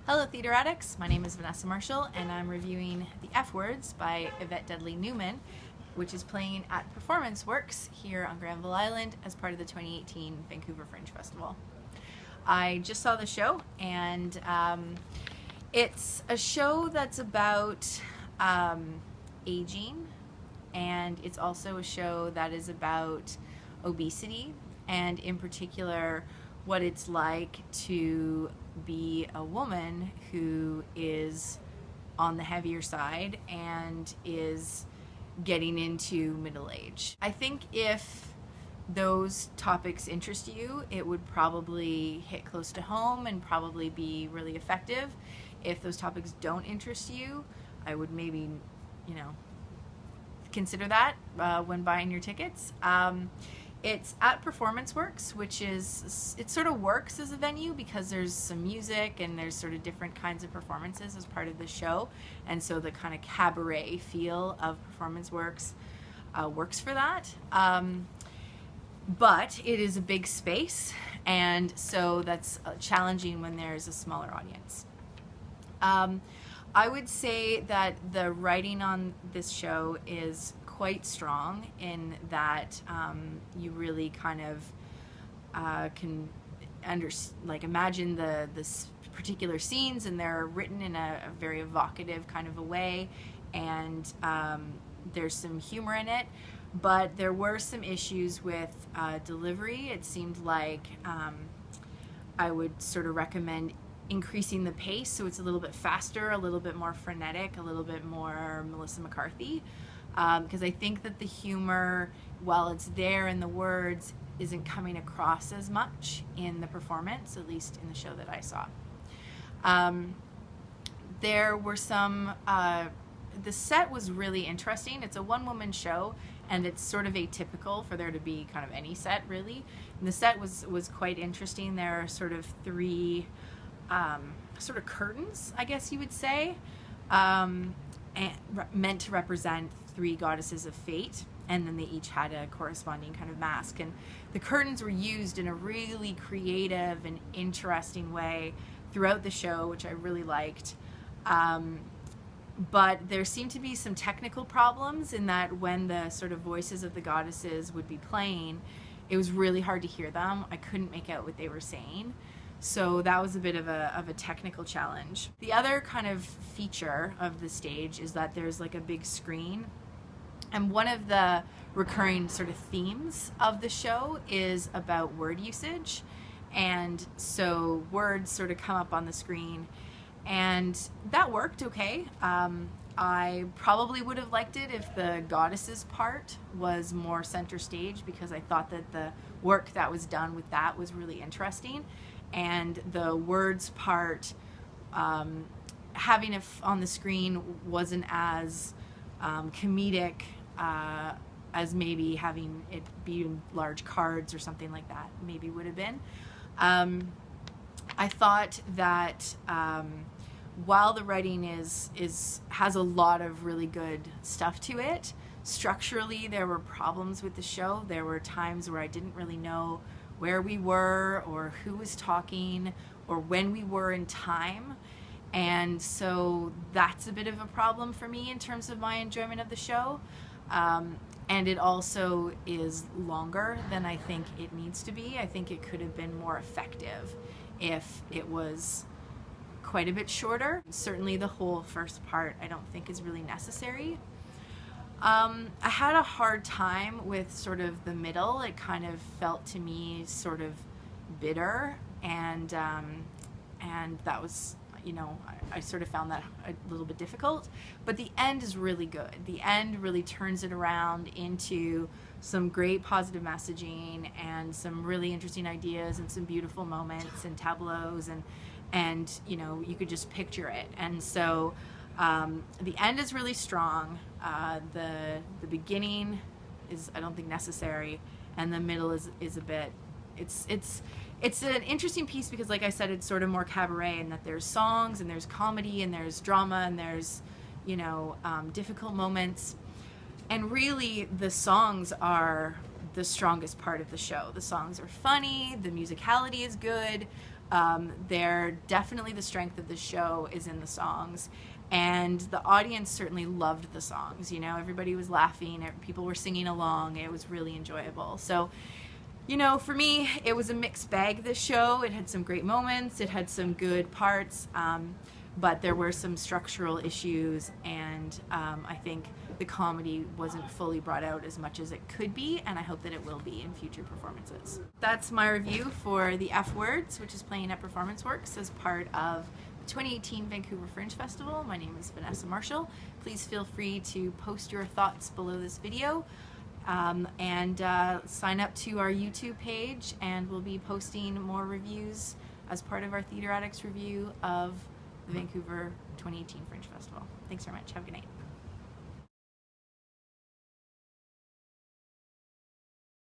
Hello, theater addicts. My name is Vanessa Marshall, and I'm reviewing The F Words by Yvette Dudley Newman, which is playing at Performance Works here on Granville Island as part of the 2018 Vancouver Fringe Festival. I just saw the show, and it's a show that's about aging, and it's also a show that is about obesity, and in particular, what it's like to be a woman who is on the heavier side and is getting into middle age. I think if those topics interest you, it would probably hit close to home and probably be really effective. If those topics don't interest you, I would maybe, consider that when buying your tickets. It's at Performance Works, which is, it sort of works as a venue because there's some music and there's sort of different kinds of performances as part of the show. And so the kind of cabaret feel of Performance Works works for that. But it is a big space, and so that's challenging when there's a smaller audience. I would say that the writing on this show is quite strong in that you really kind of can imagine the particular scenes, and they're written in a very evocative kind of a way, and there's some humor in it, but there were some issues with delivery. It seemed like I would sort of recommend increasing the pace so it's a little bit faster, a little bit more frenetic, a little bit more Melissa McCarthy. Because I think that the humor, while it's there in the words, isn't coming across as much in the performance, at least in the show that I saw. There were some, the set was really interesting. It's a one-woman show, and it's sort of atypical for there to be kind of any set, really. And the set was quite interesting. There are sort of three sort of curtains, I guess you would say, and meant to represent three goddesses of fate, and then they each had a corresponding kind of mask, and the curtains were used in a really creative and interesting way throughout the show, which I really liked. But there seemed to be some technical problems in that when the sort of voices of the goddesses would be playing, it was really hard to hear them. I couldn't make out what they were saying. So that was a bit of a technical challenge. The other kind of feature of the stage is that there's like a big screen, and one of the recurring sort of themes of the show is about word usage. And so words sort of come up on the screen, and that worked okay. I probably would have liked it if the goddesses part was more center stage, because I thought that the work that was done with that was really interesting. And the words part, having it on the screen wasn't as comedic as maybe having it be in large cards or something like that maybe would have been. I thought that while the writing has a lot of really good stuff to it, structurally there were problems with the show. There were times where I didn't really know where we were or who was talking or when we were in time. And so that's a bit of a problem for me in terms of my enjoyment of the show. And it also is longer than I think it needs to be. I think it could have been more effective if it was quite a bit shorter. Certainly the whole first part I don't think is really necessary. I had a hard time with sort of the middle. It kind of felt to me sort of bitter, and that was, I sort of found that a little bit difficult. But the end is really good. The end really turns it around into some great positive messaging and some really interesting ideas and some beautiful moments and tableaus, and you could just picture it. And so the end is really strong. The beginning is, I don't think, necessary, and the middle is a bit. It's an interesting piece because, like I said, it's sort of more cabaret, in that there's songs and there's comedy and there's drama and there's difficult moments, and really the songs are the strongest part of the show. The songs are funny, the musicality is good. They're definitely the strength of the show is in the songs, and the audience certainly loved the songs. You know, everybody was laughing, people were singing along. It was really enjoyable. So, you know, for me, it was a mixed bag, this show. It had some great moments, it had some good parts, but there were some structural issues, and I think the comedy wasn't fully brought out as much as it could be, and I hope that it will be in future performances. That's my review for The F Words, which is playing at Performance Works as part of the 2018 Vancouver Fringe Festival. My name is Vanessa Marshall. Please feel free to post your thoughts below this video, and sign up to our YouTube page, and we'll be posting more reviews as part of our Theatre Addicts review of the Vancouver 2018 Fringe Festival. Thanks very much. Have a good night.